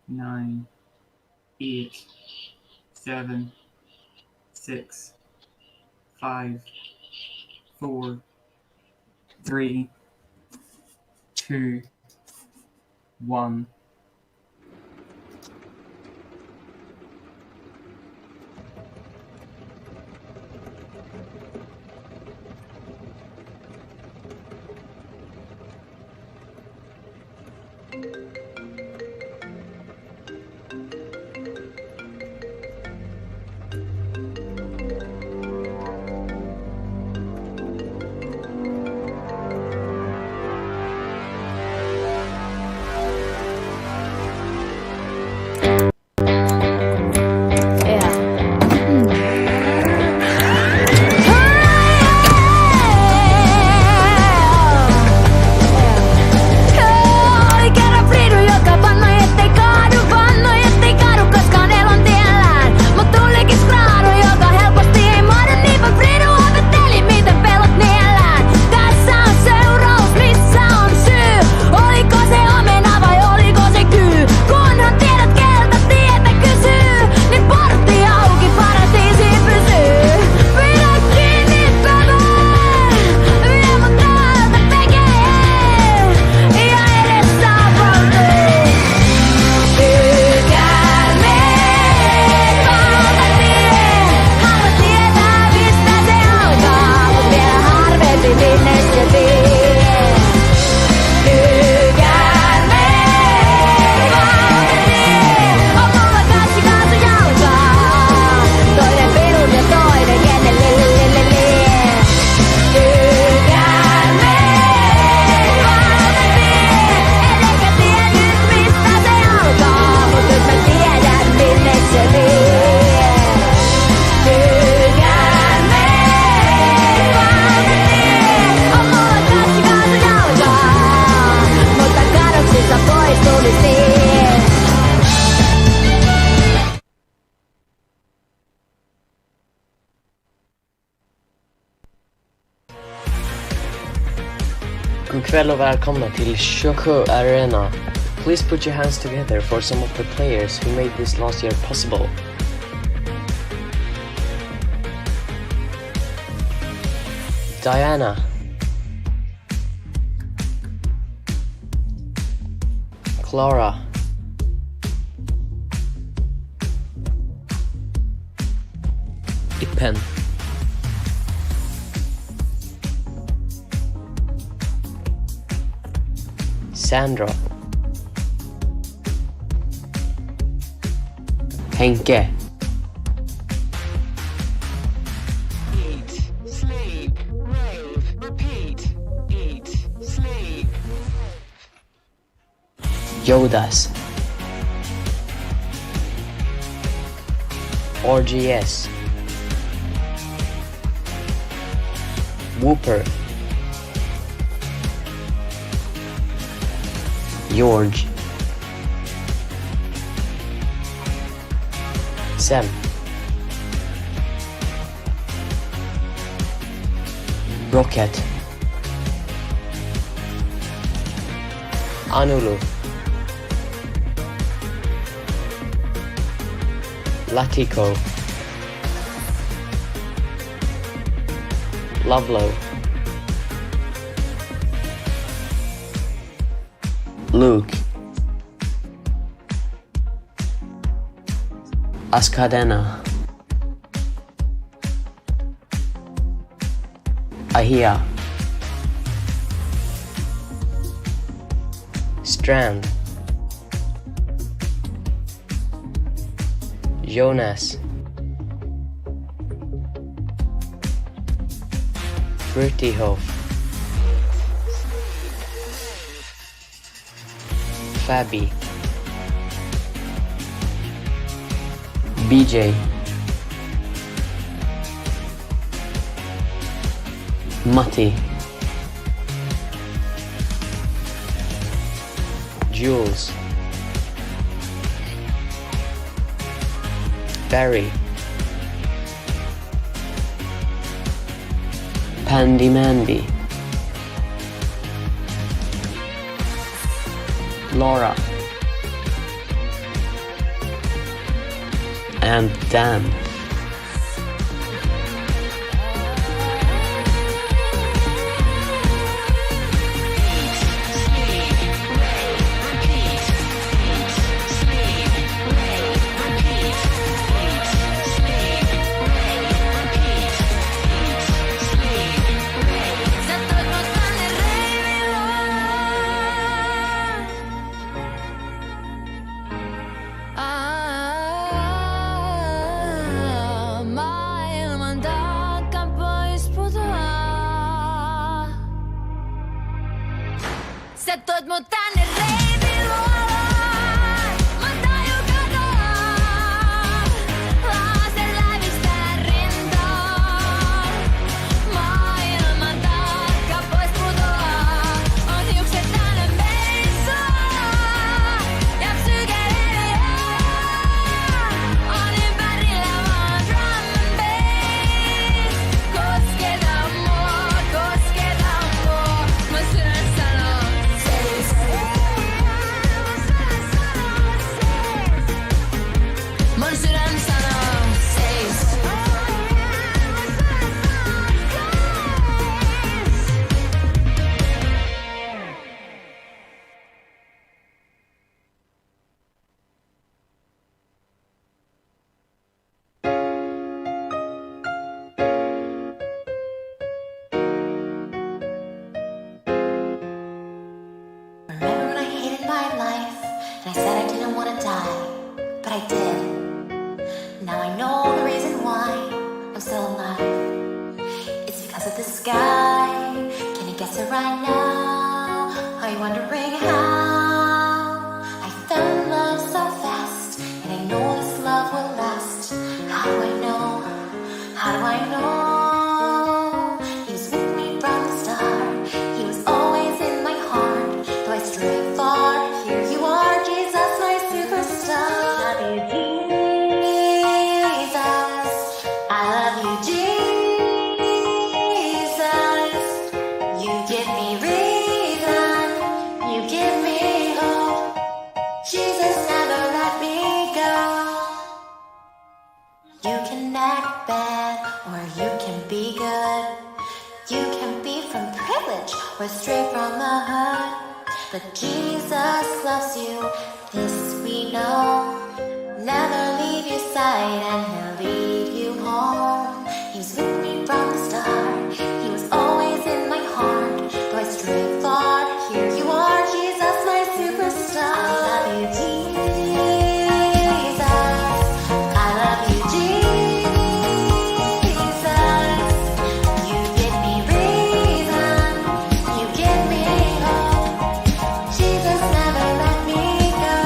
9, 8, 7, 6, 5, 4, 3, 2, 1. God kväll och välkomna till Shoko Arena. Please put your hands together for some of the players who made this last year possible. Diana, Clara, Ipen, Sandra, Henke, Eat, sleep, rave, repeat. Eat, sleep. Jodas, RGS, Whooper, George, Sam, Rocket, Anulu, Latico, Lovelo, Luke, Askadena, Ahia, Strand, Jonas, Frutihof, Fabi, BJ, Matti, Jules, Barry, Pandy Mandy, Laura, and damn. Sä toit mut tänne reiviluolaan. Mä tajun katoa. Laser lävistää rintaan. Maailman taakka pois putoaa. On hiukset tänne meissua. Ja psyke hiljaa. On ympärillä vaan drum and bass. Kosketa mua. Mun sydän sanoo. Mun sydän sanoo seis. Remember when I hated my life and I said I didn't want to die, but I did. Now I know the reason why I'm still alive. It's because of the sky. Can you guess it right now? Are you wondering how? I found love so fast, and I know this love will last. How do I know? How do I know? He was with me from the start. He was always in my heart. Though I stray far, here you are, Jesus, my superstar. I love you, Jesus. I love you, Jesus. You give me reason. You give me hope. Jesus never let me go. You can act bad or you can be good. You can be from privilege or straight from the hood. But Jesus loves you, this we know. Never leave your side and he'll lead you home. He's with me from the start. He was always in my heart. Though I stray far, here you are, Jesus, my superstar. I love you, Jesus. I love you, Jesus. You give me reason. You give me hope. Jesus never let me go.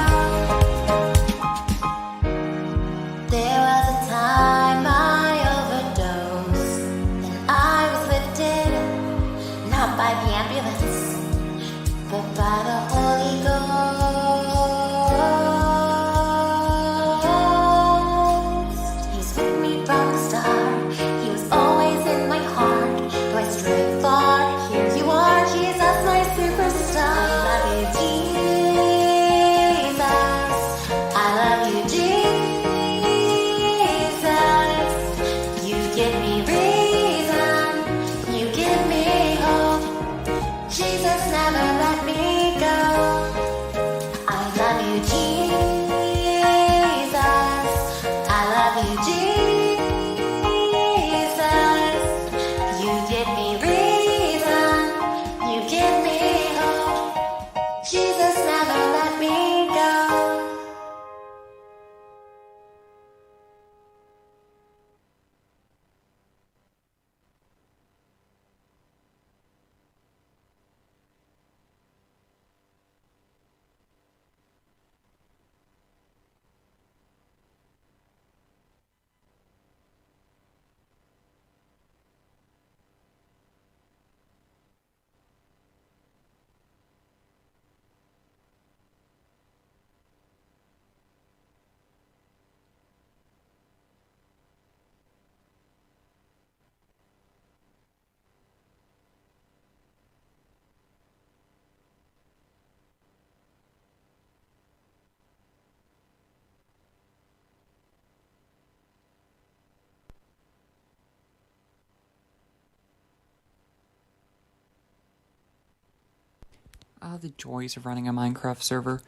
The joys of running a Minecraft server,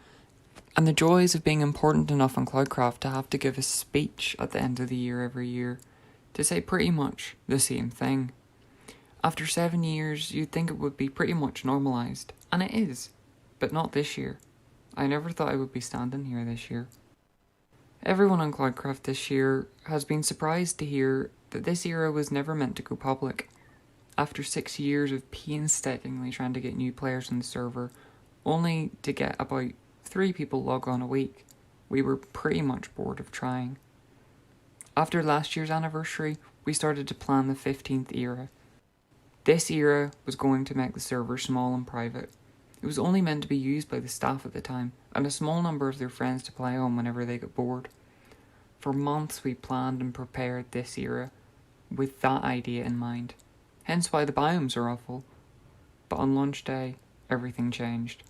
and the joys of being important enough on CloudCraft to have to give a speech at the end of the year every year to say pretty much the same thing. After 7 years, you'd think it would be pretty much normalised, and it is, but not this year. I never thought I would be standing here this year. Everyone on CloudCraft this year has been surprised to hear that this era was never meant to go public. After 6 years of painstakingly trying to get new players on the server, only to get about 3 people log on a week, we were pretty much bored of trying. After last year's anniversary, we started to plan the 15th era. This era was going to make the server small and private. It was only meant to be used by the staff at the time, and a small number of their friends to play on whenever they got bored. For months we planned and prepared this era with that idea in mind. Hence why the biomes are awful. But on launch day, everything changed.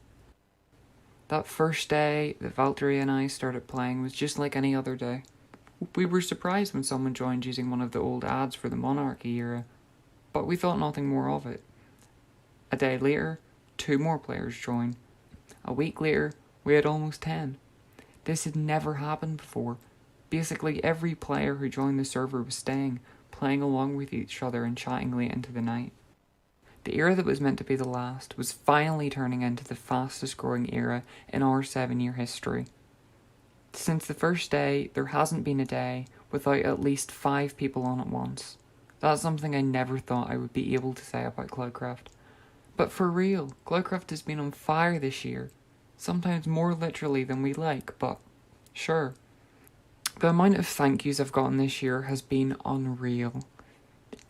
That first day that Valtteri and I started playing was just like any other day. We were surprised when someone joined using one of the old ads for the Monarchy era, but we thought nothing more of it. A day later, 2 more players joined. A week later, we had almost 10. This had never happened before. Basically, every player who joined the server was staying, playing along with each other and chatting late into the night. The era that was meant to be the last was finally turning into the fastest growing era in our 7-year history. Since the first day, there hasn't been a day without at least 5 people on at once. That's something I never thought I would be able to say about CloudCraft. But for real, CloudCraft has been on fire this year. Sometimes more literally than we like, but sure. The amount of thank yous I've gotten this year has been unreal.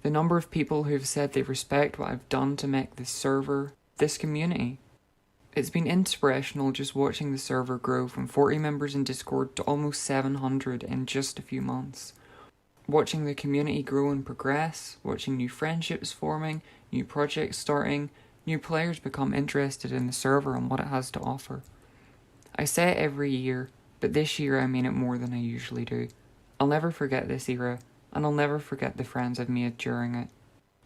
The number of people who've said they respect what I've done to make this server, this community. It's been inspirational just watching the server grow from 40 members in Discord to almost 700 in just a few months. Watching the community grow and progress, watching new friendships forming, new projects starting, new players become interested in the server and what it has to offer. I say it every year, but this year I mean it more than I usually do. I'll never forget this era, and I'll never forget the friends I've made during it.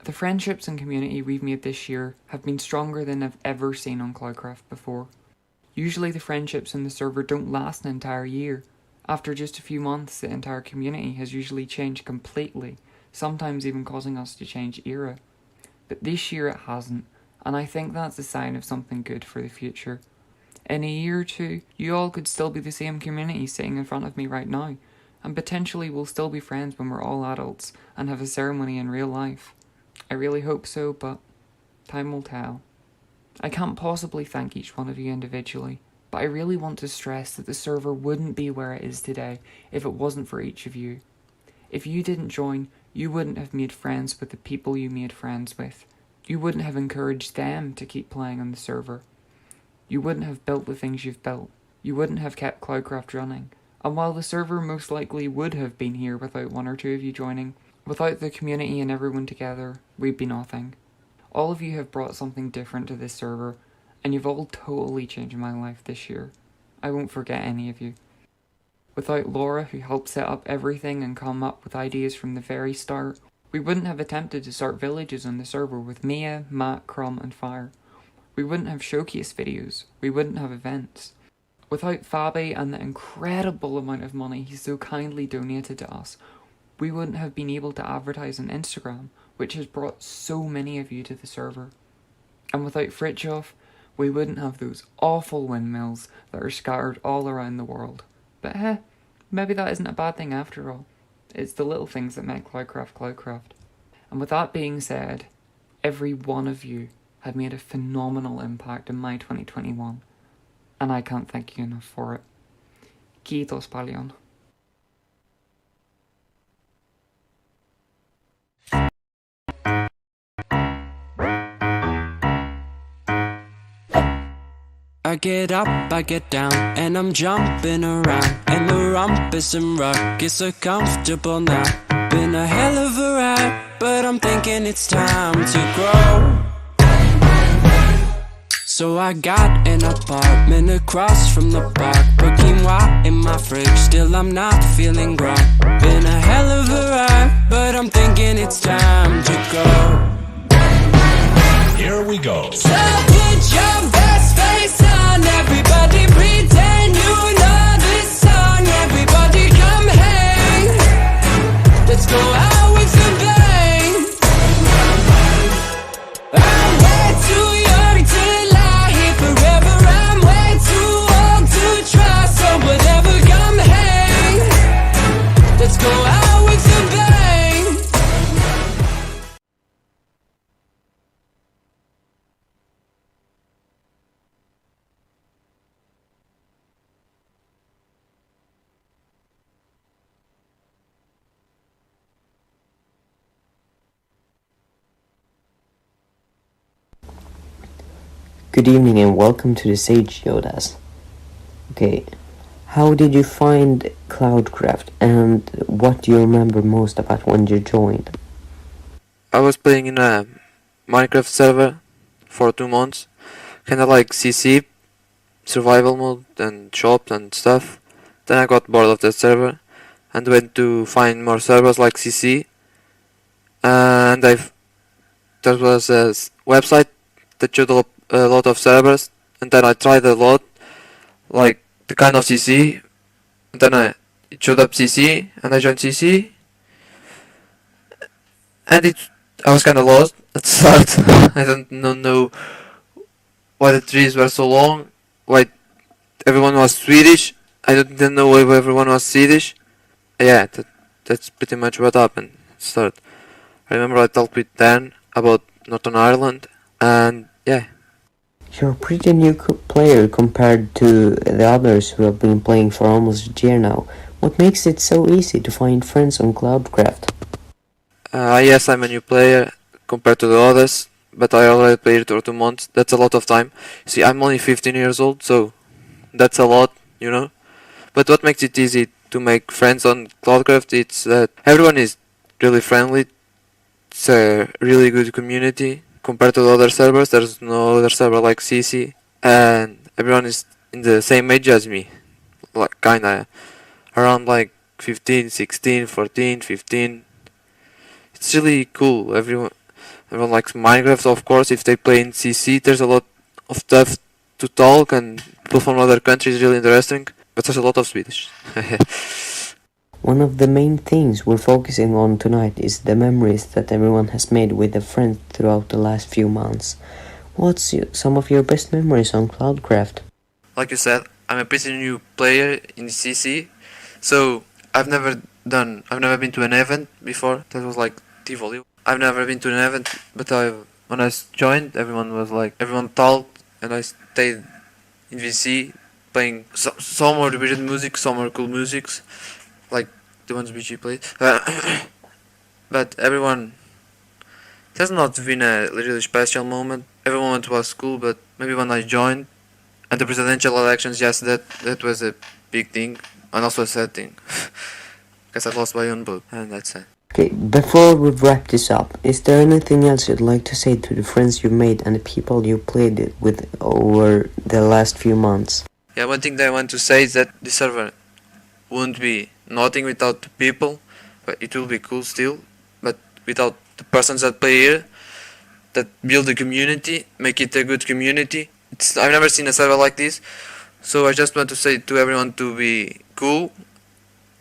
The friendships and community we've made this year have been stronger than I've ever seen on CloudCraft before. Usually the friendships in the server don't last an entire year. After just a few months, the entire community has usually changed completely, sometimes even causing us to change era. But this year it hasn't, and I think that's a sign of something good for the future. In a year or 2, you all could still be the same community sitting in front of me right now, and potentially we'll still be friends when we're all adults and have a ceremony in real life. I really hope so, but time will tell. I can't possibly thank each one of you individually, but I really want to stress that the server wouldn't be where it is today if it wasn't for each of you. If you didn't join, you wouldn't have made friends with the people you made friends with. You wouldn't have encouraged them to keep playing on the server. You wouldn't have built the things you've built. You wouldn't have kept CloudCraft running. And while the server most likely would have been here without 1 or 2 of you joining, without the community and everyone together, we'd be nothing. All of you have brought something different to this server, and you've all totally changed my life this year. I won't forget any of you. Without Laura, who helped set up everything and come up with ideas from the very start, we wouldn't have attempted to start villages on the server with Mia, Matt, Crumb and Fire. We wouldn't have showcase videos. We wouldn't have events. Without Fabi and the incredible amount of money he so kindly donated to us, we wouldn't have been able to advertise on Instagram, which has brought so many of you to the server. And without Fritjof, we wouldn't have those awful windmills that are scattered all around the world. But maybe that isn't a bad thing after all. It's the little things that make CloudCraft CloudCraft. And with that being said, every one of you have made a phenomenal impact in my 2021, and I can't thank you enough for it. Kiitos paljon. I get up, I get down, and I'm jumping around, and the rumpus and ruck is so comfortable now. Been a hell of a ride, but I'm thinking it's time to grow. So I got an apartment across from the park, put quinoa in my fridge, still I'm not feeling right. Been a hell of a ride, but I'm thinking it's time to go. Here we go. So put your best Everybody pretend you know this song. Everybody come hang. Let's go out with a bang. I'm way too young to lie here forever. I'm way too old to try. So whatever, come hang. Let's go out with a bang. Good evening and welcome to the Sage Yodas. Okay, how did you find CloudCraft and what do you remember most about when you joined? I was playing in a Minecraft server for 2 months, kinda like CC, survival mode and shops and stuff. Then I got bored of that server and went to find more servers like CC, and there was a website that showed a lot of servers, and then I tried a lot, like the kind of CC, and then it showed up CC, and I joined CC, and I was kinda lost at the start. I don't know why the trees were so long, why everyone was Swedish. I didn't know why everyone was Swedish. Yeah, that's pretty much what happened at the start. I remember I talked with Dan about Northern Ireland, and yeah. You're a pretty new player compared to the others who have been playing for almost a year now. What makes it so easy to find friends on CloudCraft? Yes, I'm a new player compared to the others, but I already played for 2 months. That's a lot of time. See, I'm only 15 years old, so that's a lot, you know. But what makes it easy to make friends on CloudCraft, it's that everyone is really friendly. It's a really good community. Compared to the other servers, there's no other server like CC, and everyone is in the same age as me, like kinda around like 15, 16, 14, 15. It's really cool. Everyone likes Minecraft, of course. If they play in CC, there's a lot of stuff to talk, and people from other countries really interesting. But there's a lot of Swedish. One of the main things we're focusing on tonight is the memories that everyone has made with their friends throughout the last few months. What's some of your best memories on CloudCraft? Like you said, I'm a pretty new player in CC, so I've never been to an event before. That was like Tivoli. I've never been to an event, but when I joined, everyone talked, and I stayed in VC playing some more weird music, some more cool musics, like the ones BG played. But everyone, it has not been a really special moment. Every moment was cool, but maybe when I joined, and the presidential elections, yes, that was a big thing, and also a sad thing, because I lost my own vote, and that's it. Okay, before we wrap this up, is there anything else you'd like to say to the friends you made and the people you played with over the last few months? Yeah, one thing that I want to say is that the server won't be nothing without the people, but it will be cool still, but without the persons that play here, that build the community, make it a good community. I've never seen a server like this, so I just want to say to everyone to be cool,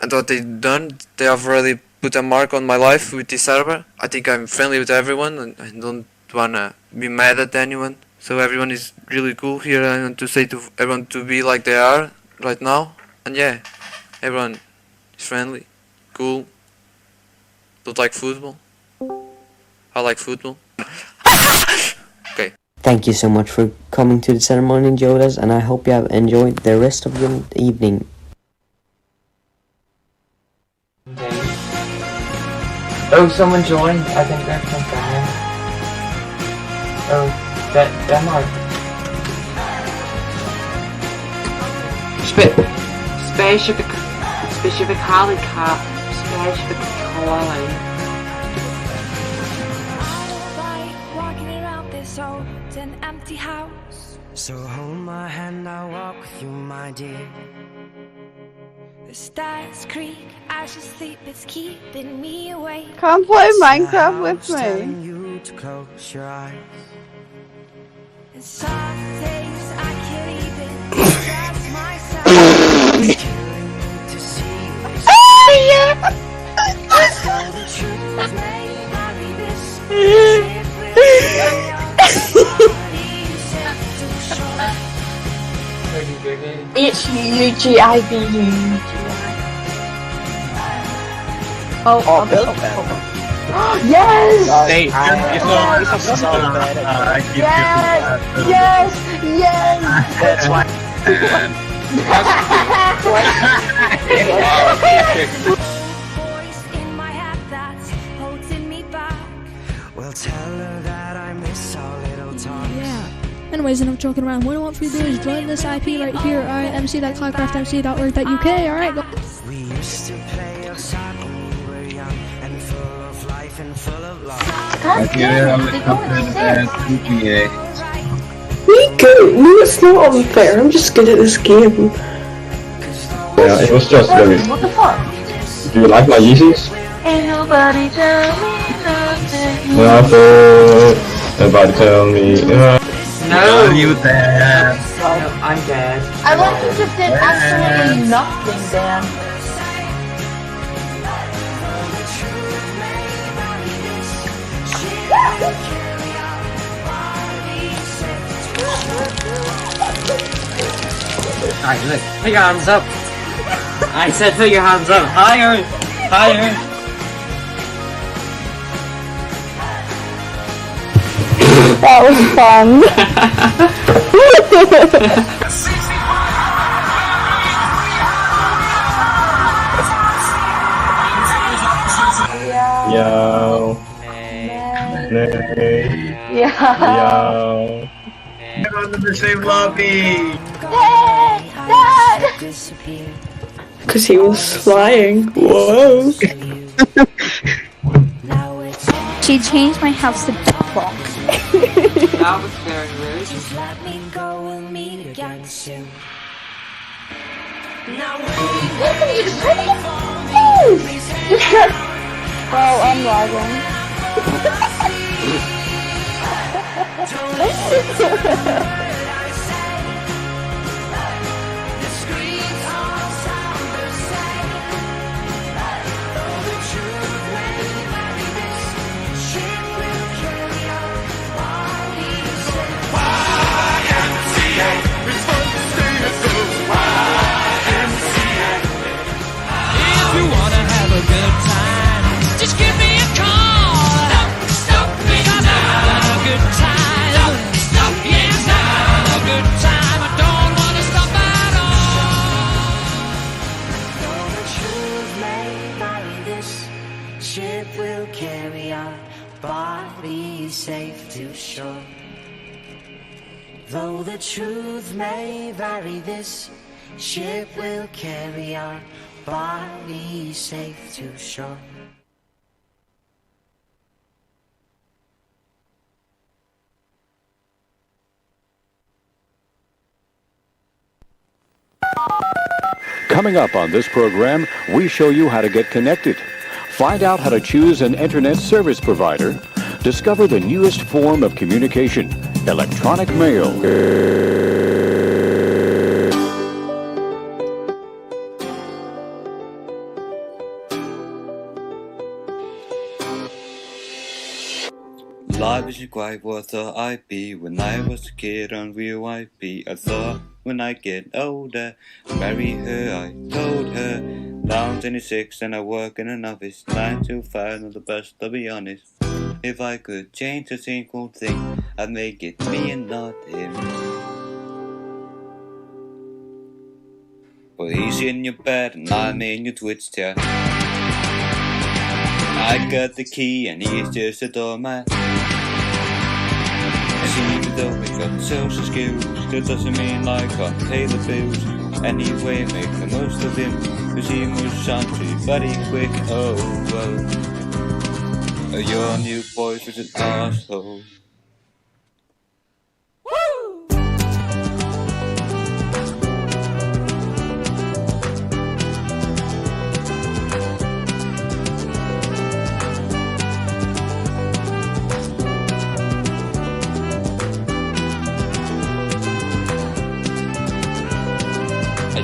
and what they've done, they have already put a mark on my life with this server. I think I'm friendly with everyone, and I don't wanna be mad at anyone, so everyone is really cool here. I want to say to everyone to be like they are right now, and yeah, everyone is friendly, cool, don't like football. I like football. Okay. Thank you so much for coming to the ceremony, Jodas, and I hope you have enjoyed the rest of your evening. Oh, someone joined. I think that's from Finland. Oh, Denmark. Specific walking around this old and empty house. So hold my hand, I'll walk with you, my dear. The stars creak, I should sleep, it's keeping me awake. Come play Minecraft with me. Telling you to close your eyes. And some days I can't even It's UGIB. Oh, yes! Hey, it's so bad. Yes! That's why. Voice in my head that's holding me back. Well, tell her that I miss our little talks. Yeah. Anyways, enough joking around. What I want for you to do is join this IP right here. Alright, mc.cloudcraftmc.org.uk. Alright, go. We used to play outside when we were young and full of life and full of love. It's not unfair. I'm just good at this game. Yeah, it was just very... What the fuck? Do you like my Yeezys? Ain't nobody tell me nothing. Nobody tell me... No! You there? No, I'm dead. I like you just did absolutely nothing, Dan. Alright, look. Put your hands up. I said put your hands up. Higher! Higher! That was fun. Yo. Yeah. You're on the same lobby. Because he was flying. Whoa. She changed my house to bedrock. That was very rude. Just let me go, we'll meet again soon. Well, I'm lagging. If you wanna have a good time, just give me a call. Stop, because I'm having a good time. Stop, yes, I'm having a good time. I don't wanna stop at all. Though the truth may vary, this ship will carry our bodies safe to shore. Though the truth may vary, this ship will carry our bodies safe to shore. Coming up on this program, we show you how to get connected. Find out how to choose an internet service provider. Discover the newest form of communication, electronic mail. Life isn't quite what I thought I'd be. When I was a kid on real IP, I thought when I get older, marry her, I told her. Now I'm 26 and I work in an office, 9 to 5, not the best, to be honest. If I could change a single thing, I'd make it me and not him. But he's in your bed and I'm in your Twitch chat. I got the key and he's just a doormat. See, though we got social skills, that doesn't mean I can't pay the bills. Anyway, make the most of him, cause he moves on pretty bloody quick. Oh, well, your new boyfriend's an asshole.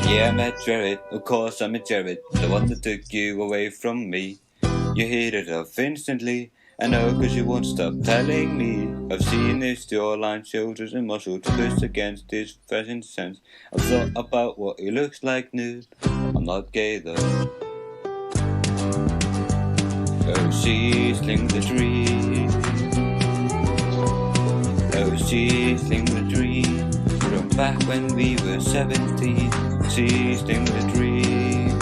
Yeah, am a Jared, of course I'm a Jared, the one that took you away from me. You hit it off instantly, I know cause you won't stop telling me. I've seen his jawline, shoulders and muscle to push against his fashion sense. I've thought about what he looks like nude, I'm not gay though. Oh, sling the dream. Oh, sling the dream. From back when we were 17. Sling the dream.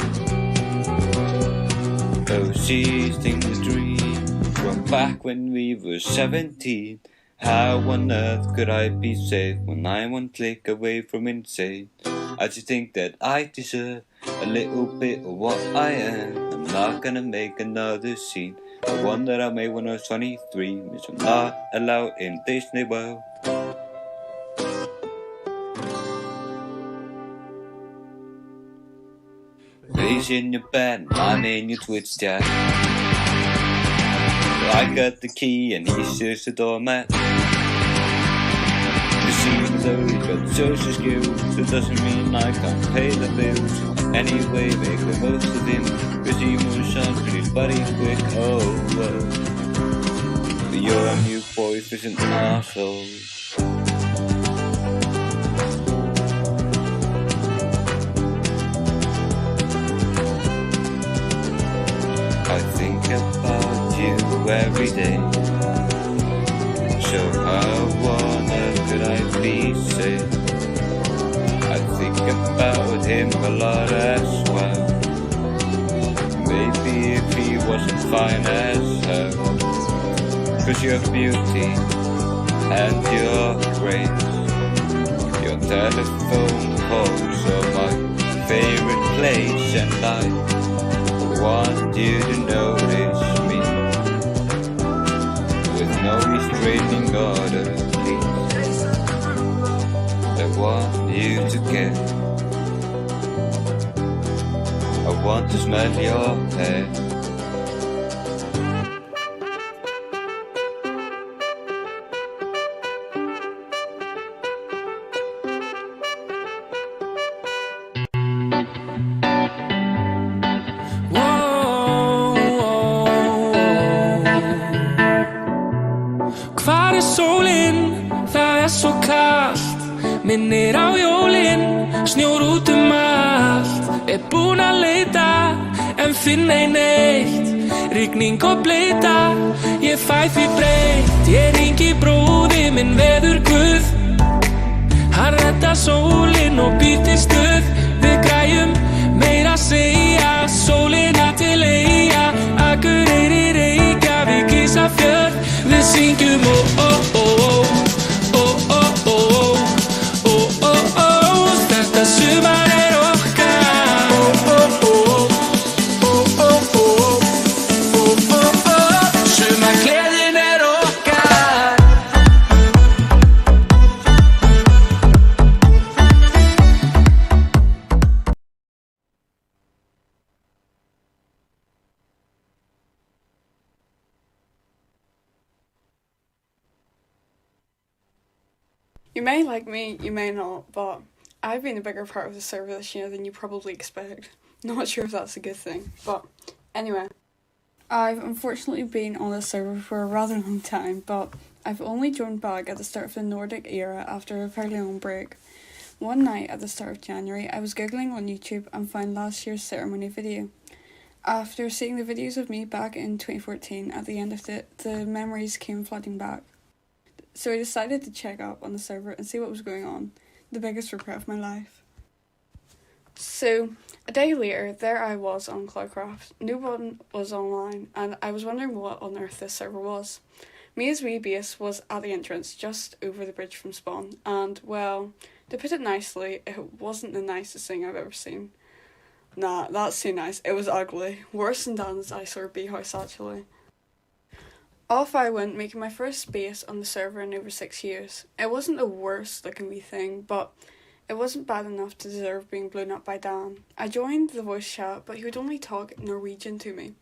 Oh, sling the dream. From back when we were 17. How on earth could I be safe when I'm one click away from insane? I just think that I deserve a little bit of what I am. I'm not gonna make another scene, the one that I made when I was 23, which I'm not allowed in Disney World. He's in your bed, I'm in your Twitch chat. I got the key and he's just a doormat. Even though he's got social skills, it doesn't mean I can't pay the bills. Anyway, make the most of him, cause he moves on pretty bloody quick. Oh, whoa. But your new boyfriend's an arsehole. I think about you every day. So how on earth could I be safe? I think about him a lot as well. Maybe if he wasn't fine as her. Cause your beauty and your grace, your telephone calls are my favorite place, and I want you to notice me with no restraining order, please. I want you to care. I want to smell your hair. Hvar sólin? Það svo kalt. Minnir á jólin, snjór út allt. Búin að leita, en finn ei neitt. Rigning og bleita, ég fæ því breytt. Ég hringi bróði minn veður guð. Hann redda sólin og býr til stuð. Við græjum meira segja, sólina til eiga. Akureyri, Reykjavík, Ísafjörð. Við syngjum Þetta sumar okkar. Sumargleðin okkar. You may like me, you may not, but I've been a bigger part of the server this year than you probably expect. Not sure if that's a good thing, but anyway. I've unfortunately been on this server for a rather long time, but I've only joined back at the start of the Nordic era after a fairly long break. One night at the start of January, I was googling on YouTube and found last year's ceremony video. After seeing the videos of me back in 2014, at the end of it, the memories came flooding back. So I decided to check up on the server and see what was going on. The biggest regret of my life. So, a day later, there I was on CloudCraft. No one was online, and I was wondering what on earth this server was. Mia's wee base was at the entrance, just over the bridge from spawn, and, well, to put it nicely, it wasn't the nicest thing I've ever seen. Nah, that's too nice. It was ugly. Worse than Dan's eyesore bee house, actually. Off I went, making my first base on the server in over 6 years. It wasn't the worst looking wee thing, but it wasn't bad enough to deserve being blown up by Dan. I joined the voice chat, but he would only talk Norwegian to me.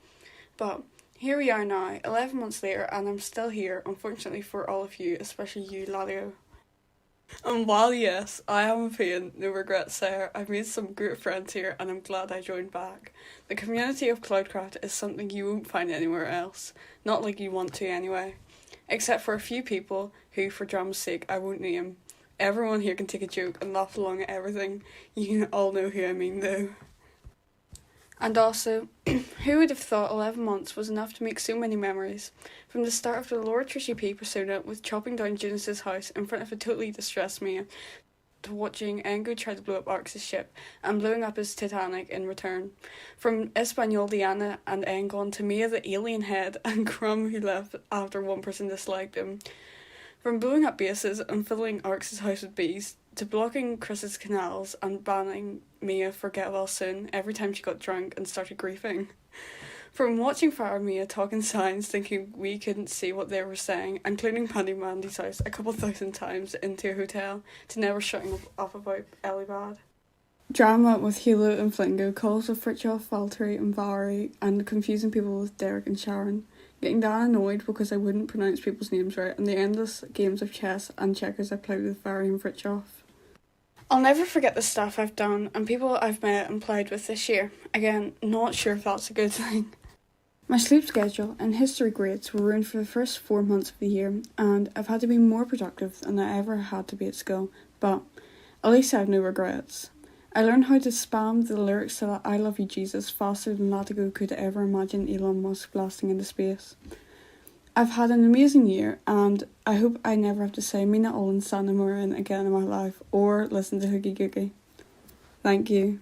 But here we are now, 11 months later, and I'm still here, unfortunately for all of you, especially you, Ladio. And while yes, I am feeling no regrets there, I've made some great friends here and I'm glad I joined back. The community of CloudCraft is something you won't find anywhere else. Not like you want to anyway. Except for a few people who, for drama's sake, I won't name. Everyone here can take a joke and laugh along at everything. You all know who I mean though. And also, who would have thought 11 months was enough to make so many memories? From the start of the Lord Trishy P persona with chopping down Junus's house in front of a totally distressed Mia, to watching Engo try to blow up Arx's ship and blowing up his Titanic in return. From Espanol Diana and Engon to Mia the alien head and Crumb who left after one person disliked him. From blowing up bases and filling Arx's house with bees, to blocking Chris's canals and banning Mia for Get Well Soon every time she got drunk and started griefing. From watching Farah and Mia talking signs thinking we couldn't see what they were saying and cleaning Pandy Mandy's house a couple thousand times into a hotel to never shutting up about Elibad. Drama with Hilo and Flingo, calls with Fritjof, Valtteri and Valerie, and confusing people with Derek and Sharon. Getting Dan annoyed because I wouldn't pronounce people's names right, and the endless games of chess and checkers I played with Valerie and Fritjof. I'll never forget the stuff I've done and people I've met and played with this year. Again, not sure if that's a good thing. My sleep schedule and history grades were ruined for the first 4 months of the year, and I've had to be more productive than I ever had to be at school, but at least I have no regrets. I learned how to spam the lyrics to I Love You Jesus faster than Latigo could ever imagine Elon Musk blasting into space. I've had an amazing year, and I hope I never have to say Mina Olin Santa Marin again in my life, or listen to Hoogie Googie. Thank you.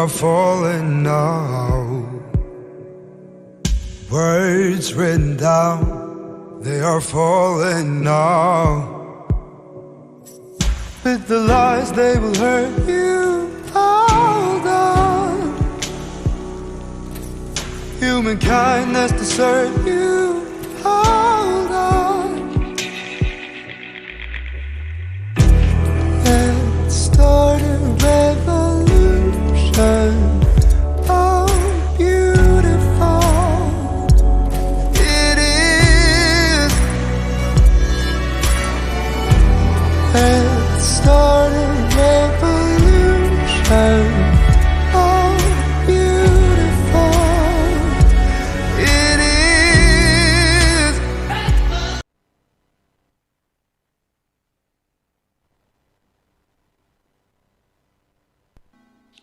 are falling now. Words written down, they are falling now. With the lies they will hurt you. Hold on. Human kindness desert you. Hold on. Let's start a revolution. Oh, beautiful it is. Let's start a revolution. Oh, beautiful it is.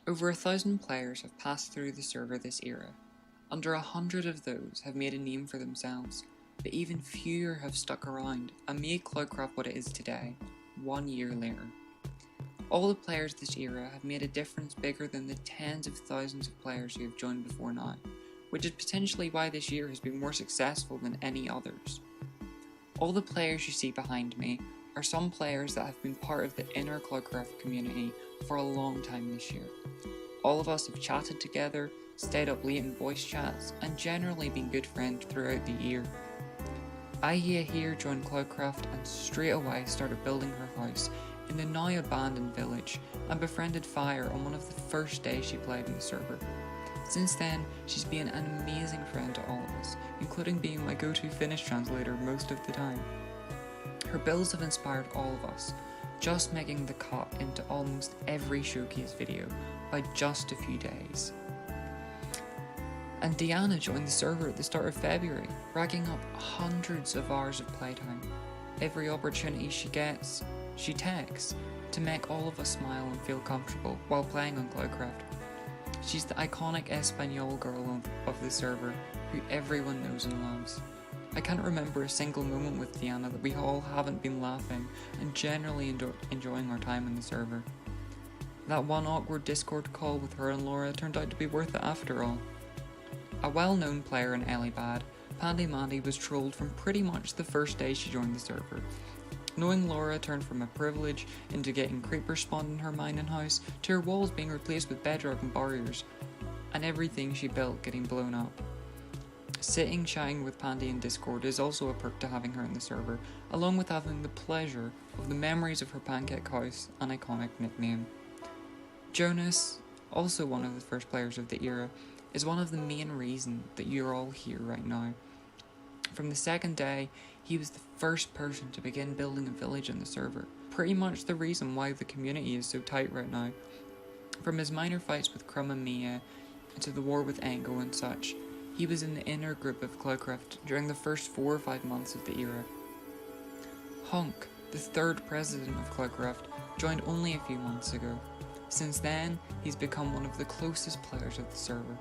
Over 1,000 players have passed through the server this era. Under 100 of those have made a name for themselves, but even fewer have stuck around and made CloudCraft what it is today, 1 year later. All the players this era have made a difference bigger than the tens of thousands of players who have joined before now, which is potentially why this year has been more successful than any others. All the players you see behind me are some players that have been part of the inner CloudCraft community for a long time this year. All of us have chatted together, stayed up late in voice chats, and generally been good friends throughout the year. Igjen here joined CloudCraft and straight away started building her house in the now abandoned village and befriended Fire on one of the first days she played in the server. Since then, she's been an amazing friend to all of us, including being my go-to Finnish translator most of the time. Her builds have inspired all of us, just making the cut into almost every showcase video by just a few days. And Diana joined the server at the start of February, racking up hundreds of hours of playtime. Every opportunity she gets, she takes to make all of us smile and feel comfortable while playing on CloudCraft. She's the iconic Espanol girl of the server who everyone knows and loves. I can't remember a single moment with Diana that we all haven't been laughing and generally enjoying our time in the server. That one awkward Discord call with her and Laura turned out to be worth it after all. A well-known player in Elibad, Pandy Mandy was trolled from pretty much the first day she joined the server. Knowing Laura turned from a privilege into getting creepers spawned in her mining house to her walls being replaced with bedrock and barriers, and everything she built getting blown up. Sitting chatting with Pandy in Discord is also a perk to having her in the server, along with having the pleasure of the memories of her pancake house and iconic nickname. Jonas, also one of the first players of the era, is one of the main reasons that you're all here right now. From the second day, he was the first person to begin building a village in the server, pretty much the reason why the community is so tight right now. From his minor fights with Crumb and Mia, to the war with Ango and such, he was in the inner group of CloudCraft during the first 4 or 5 months of the era. Hunk, the third president of CloudCraft, joined only a few months ago. Since then, he's become one of the closest players of the server.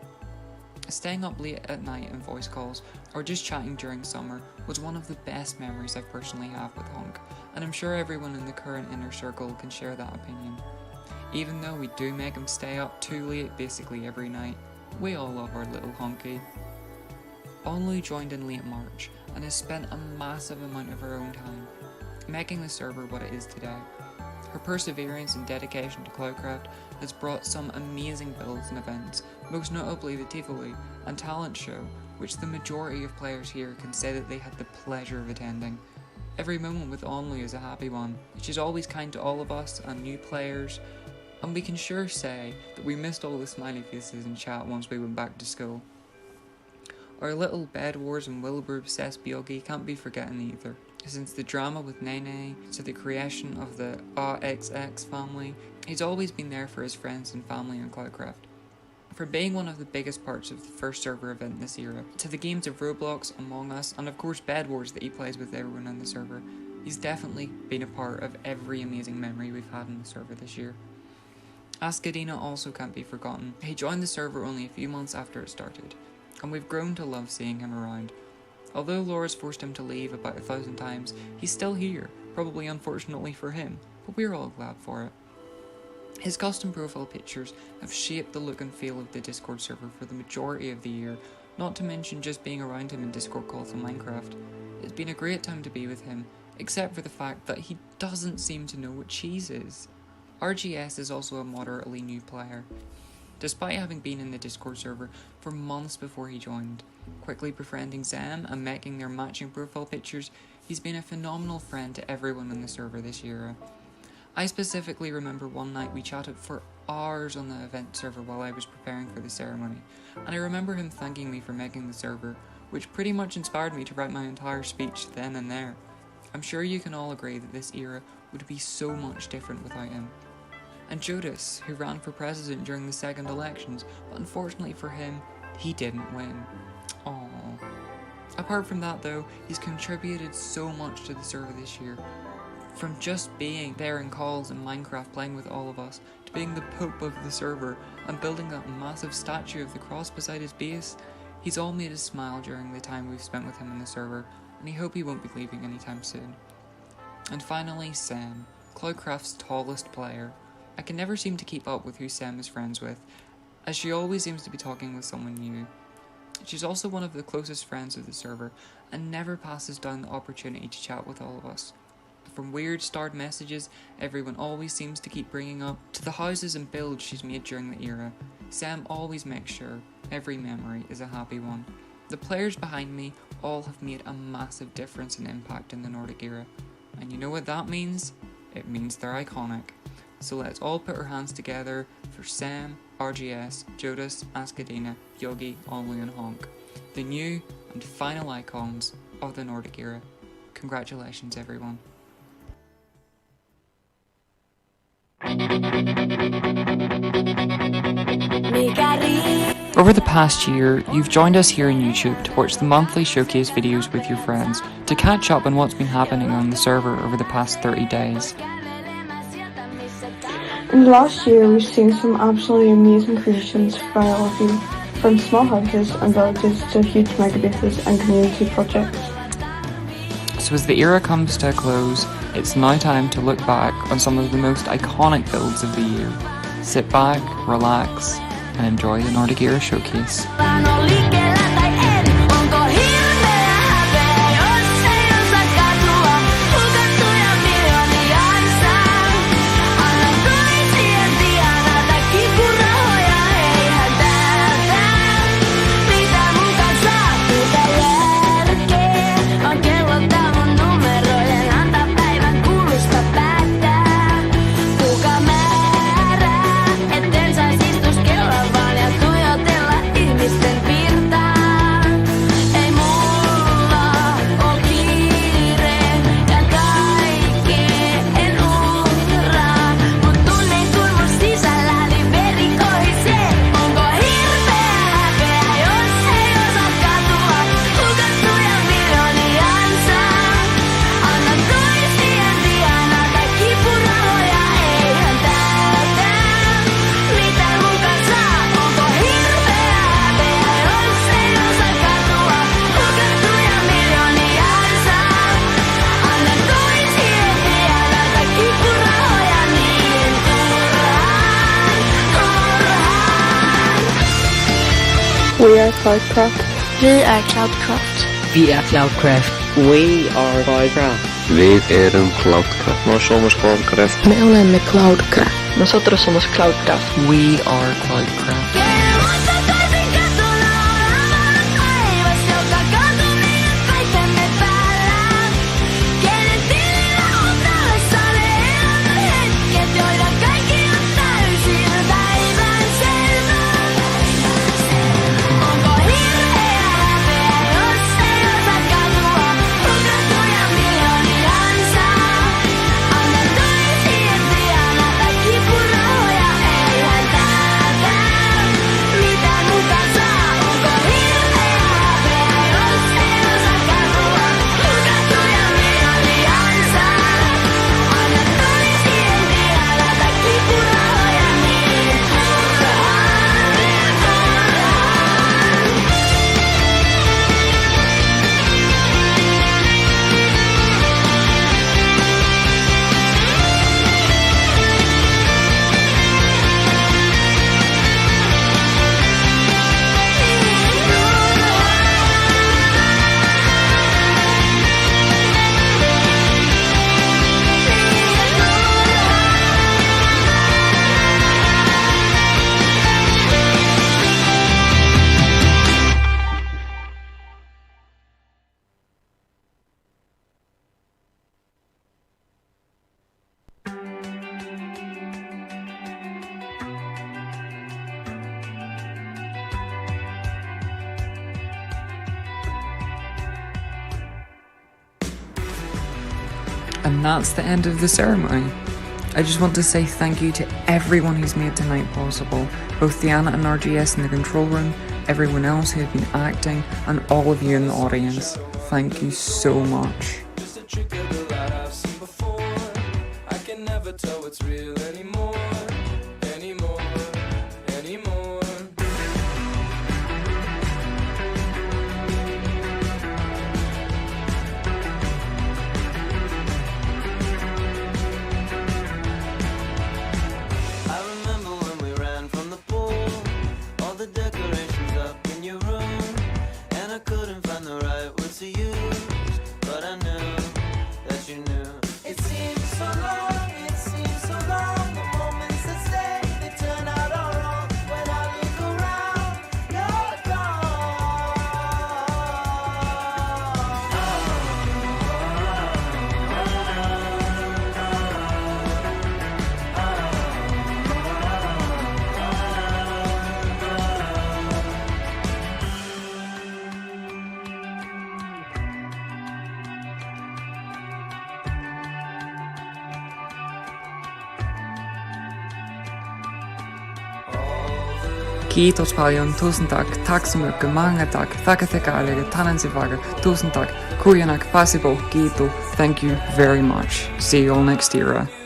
Staying up late at night in voice calls, or just chatting during summer, was one of the best memories I personally have with Hunk, and I'm sure everyone in the current inner circle can share that opinion. Even though we do make him stay up too late basically every night, we all love our little Honky. Onlu joined in late March, and has spent a massive amount of her own time, making the server what it is today. Her perseverance and dedication to CloudCraft has brought some amazing builds and events, most notably the Tivoli and Talent Show, which the majority of players here can say that they had the pleasure of attending. Every moment with Onlu is a happy one. She's always kind to all of us and new players, and we can sure say that we missed all the smiley faces in chat once we went back to school. Our little Bed Wars and Wilbur obsessed Byogi can't be forgotten either. Since the drama with Nene to the creation of the RXX family, he's always been there for his friends and family in CloudCraft. From being one of the biggest parts of the first server event this era, to the games of Roblox, Among Us, and of course Bed Wars that he plays with everyone on the server, he's definitely been a part of every amazing memory we've had in the server this year. Askadina also can't be forgotten. He joined the server only a few months after it started, and we've grown to love seeing him around. Although Laura's forced him to leave about 1,000 times, he's still here, probably unfortunately for him, but we're all glad for it. His custom profile pictures have shaped the look and feel of the Discord server for the majority of the year, not to mention just being around him in Discord calls on Minecraft. It's been a great time to be with him, except for the fact that he doesn't seem to know what cheese is. RGS is also a moderately new player, despite having been in the Discord server for months before he joined. Quickly befriending Zam and making their matching profile pictures, he's been a phenomenal friend to everyone in the server this year. I specifically remember one night we chatted for hours on the event server while I was preparing for the ceremony, and I remember him thanking me for making the server, which pretty much inspired me to write my entire speech then and there. I'm sure you can all agree that this era would be so much different without him. And Judas, who ran for president during the second elections, but unfortunately for him, he didn't win. Aww. Apart from that though, he's contributed so much to the server this year. From just being there in calls in Minecraft playing with all of us, to being the Pope of the server, and building that massive statue of the cross beside his base, he's all made us smile during the time we've spent with him in the server, and I hope he won't be leaving anytime soon. And finally, Sam, CloudCraft's tallest player. I can never seem to keep up with who Sam is friends with, as she always seems to be talking with someone new. She's also one of the closest friends of the server, and never passes down the opportunity to chat with all of us. From weird starred messages everyone always seems to keep bringing up, to the houses and builds she's made during the era, Sam always makes sure every memory is a happy one. The players behind me all have made a massive difference and impact in the Nordic era, and you know what that means? It means they're iconic. So let's all put our hands together for Sam, RGS, Judas, Askadina, Yogi, Ollie and Honk, the new and final icons of the Nordic era. Congratulations everyone. Over the past year, you've joined us here on YouTube to watch the monthly showcase videos with your friends to catch up on what's been happening on the server over the past 30 days. In the last year, we've seen some absolutely amazing creations by all of you, from small houses and villages to huge megabases and community projects. So as the era comes to a close, it's now time to look back on some of the most iconic builds of the year. Sit back, relax, and enjoy the Nordic Era Showcase. We are CloudCraft. Vi är CloudCraft. Vi är CloudCraft. We are CloudCraft. Vi är CloudCraft. Nós somos CloudCraft. Me olemme CloudCraft. Nosotros somos CloudCraft. We are CloudCraft. And that's the end of the ceremony. I just want to say thank you to everyone who's made tonight possible, both Diana and RGS in the control room, everyone else who had been acting, and all of you in the audience. Thank you so much. Kiitos paljon, tusen tack så mycket, många tack, tack ärliga, talansivaga, tusen tack, kujanak, pasibo, kiitos, thank you very much. See you all next year.